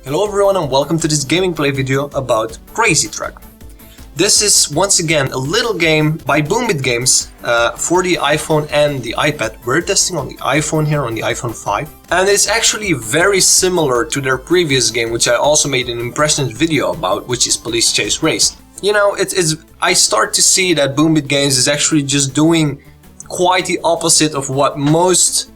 Hello everyone and welcome to this gaming play video about Crazy Truck. This is once again a little game by Boombit Games for the iPhone and the iPad. We're testing on the iPhone here, on the iPhone 5. And it's actually very similar to their previous game, which I also made an impressions video about, which is Police Chase Race. You know, I start to see that Boombit Games is actually just doing quite the opposite of what most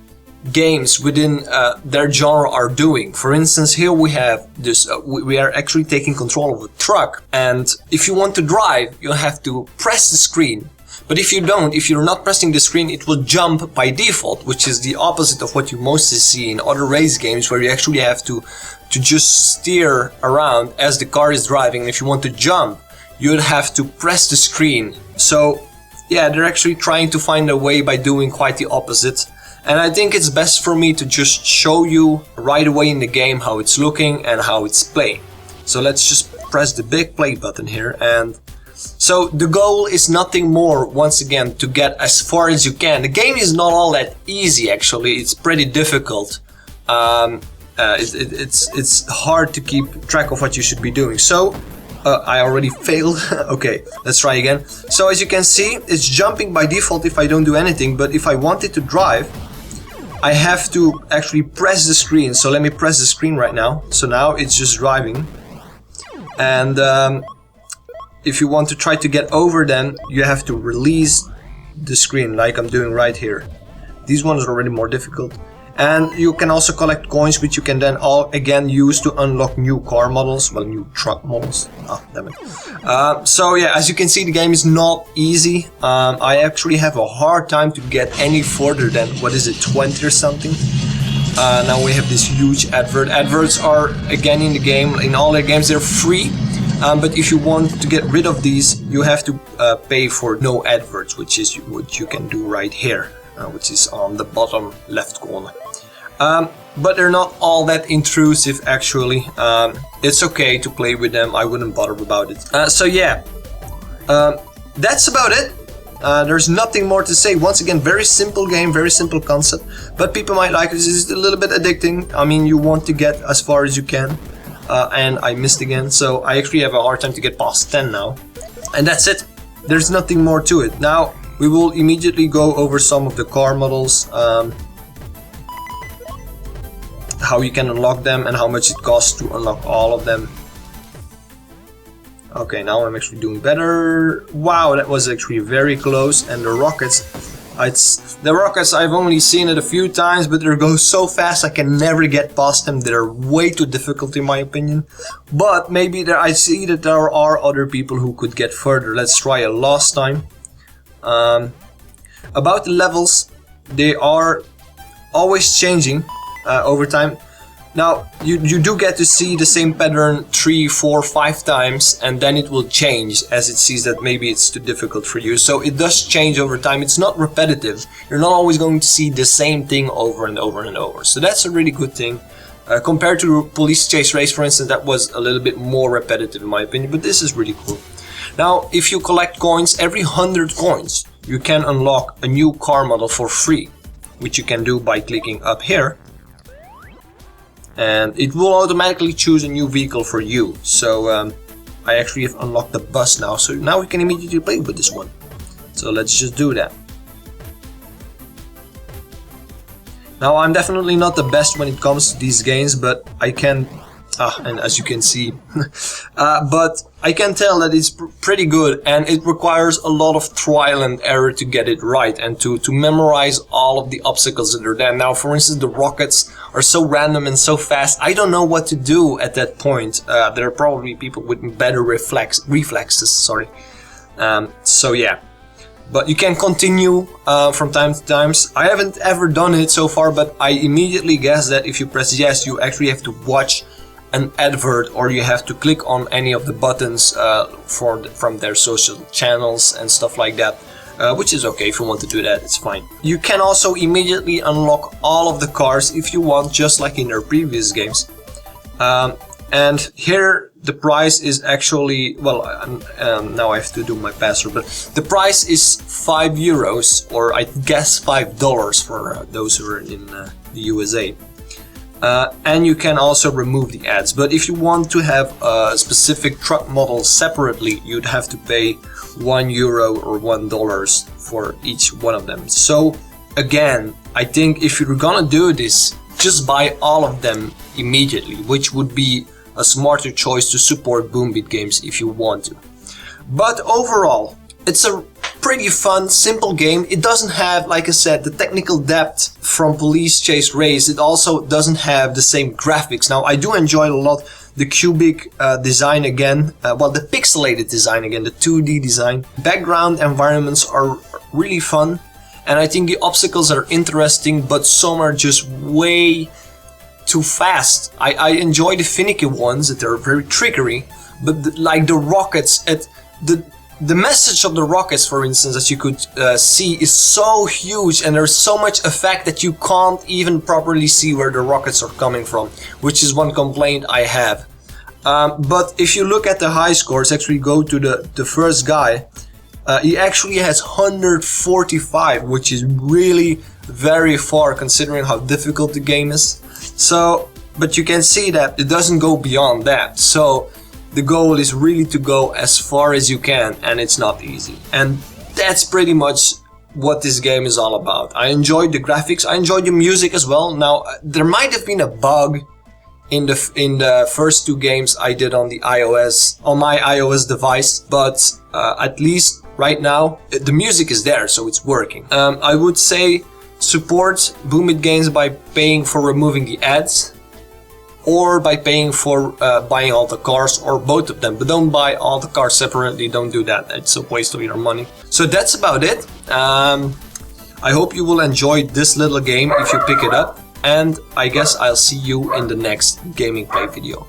games within their genre are doing. For instance, here we have this, we are actually taking control of a truck, and if you want to drive, you have to press the screen. But if you don't, if you're not pressing the screen, it will jump by default, which is the opposite of what you mostly see in other race games, where you actually have to just steer around as the car is driving. And if you want to jump, you'd have to press the screen. So yeah, they're actually trying to find a way by doing quite the opposite. And I think it's best for me to just show you right away in the game how it's looking and how it's playing. So let's just press the big play button here. And so the goal is nothing more, once again, to get as far as you can. The game is not all that easy, actually. It's pretty difficult. It's hard to keep track of what you should be doing. So I already failed. Okay, let's try again. So as you can see, it's jumping by default if I don't do anything. But if I wanted to drive, I have to actually press the screen. So let me press the screen right now. So now it's just driving. And if you want to try to get over, then you have to release the screen like I'm doing right here. These ones are already more difficult. And you can also collect coins, which you can then all again use to unlock new car models, well, new truck models. Oh, damn it. So yeah, as you can see, the game is not easy. I actually have a hard time to get any further than, what is it, 20 or something. Now we have this huge advert. Adverts are, again, in the game, in all the games, they're free. But if you want to get rid of these, you have to pay for no adverts, which is what you can do right here. Which is on the bottom left corner. But they're not all that intrusive, actually. It's okay to play with them. I wouldn't bother about it. So yeah, that's about it. There's nothing more to say. Once again, very simple game, very simple concept. But people might like it. It's a little bit addicting. I mean, you want to get as far as you can. And I missed again. So I actually have a hard time to get past 10 now. And that's it. There's nothing more to it. Now, we will immediately go over some of the car models, how you can unlock them and how much it costs to unlock all of them. Okay, now I'm actually doing better. Wow, that was actually very close. And the rockets, I've only seen it a few times, but they go so fast I can never get past them. They're way too difficult in my opinion. But maybe I see that there are other people who could get further. Let's try a last time. About the levels, they are always changing over time. Now you do get to see the same pattern 3, 4, 5 times, and then it will change as it sees that maybe it's too difficult for you. So it does change over time. It's not repetitive. You're not always going to see the same thing over and over and over. So that's a really good thing. Compared to Police Chase Race, for instance, that was a little bit more repetitive in my opinion, but this is really cool. Now, if you collect coins, every 100 coins, you can unlock a new car model for free, which you can do by clicking up here. And it will automatically choose a new vehicle for you. So I actually have unlocked the bus now, so now we can immediately play with this one. So let's just do that. Now, I'm definitely not the best when it comes to these games, but I can... and as you can see, but I can tell that it's pretty good, and it requires a lot of trial and error to get it right and to memorize all of the obstacles that are there. Now, for instance, the rockets are so random and so fast, I don't know what to do at that point. There are probably people with better reflexes, sorry. So yeah, but you can continue from time to time. I haven't ever done it so far, but I immediately guess that if you press yes, you actually have to watch an advert, or you have to click on any of the buttons from their social channels and stuff like that, which is okay. If you want to do that, it's fine. You can also immediately unlock all of the cars if you want, just like in their previous games. And here the price is actually, well, now I have to do my password, but the price is €5, or I guess $5 for those who are in the USA. and you can also remove the ads. But if you want to have a specific truck model separately, you'd have to pay €1 or $1 for each one of them. So again, I think if you're gonna do this, just buy all of them immediately, which would be a smarter choice to support Boombeat games if you want to. But overall, it's a pretty fun, simple game. It doesn't have, like I said, the technical depth from Police Chase Race. It also doesn't have the same graphics. Now, I do enjoy a lot the cubic design again, well, the pixelated design again, the 2D design. Background environments are really fun, and I think the obstacles are interesting, but some are just way too fast. I enjoy the finicky ones, that they're very trickery, but like the rockets, the message of the rockets, for instance, as you could see, is so huge, and there's so much effect that you can't even properly see where the rockets are coming from, which is one complaint I have. But if you look at the high scores, actually go to the first guy, he actually has 145, which is really very far considering how difficult the game is. So, but you can see that it doesn't go beyond that. So the goal is really to go as far as you can, and it's not easy. And that's pretty much what this game is all about. I enjoyed the graphics, I enjoyed the music as well. Now, there might have been a bug in the first two games I did on the iOS, on my iOS device, but at least right now the music is there, so it's working. I would say support Boombeat games by paying for removing the ads, or by paying for buying all the cars, or both of them. But don't buy all the cars separately, don't do that, it's a waste of your money. So that's about it. I hope you will enjoy this little game if you pick it up, and I guess I'll see you in the next GamingPlay video.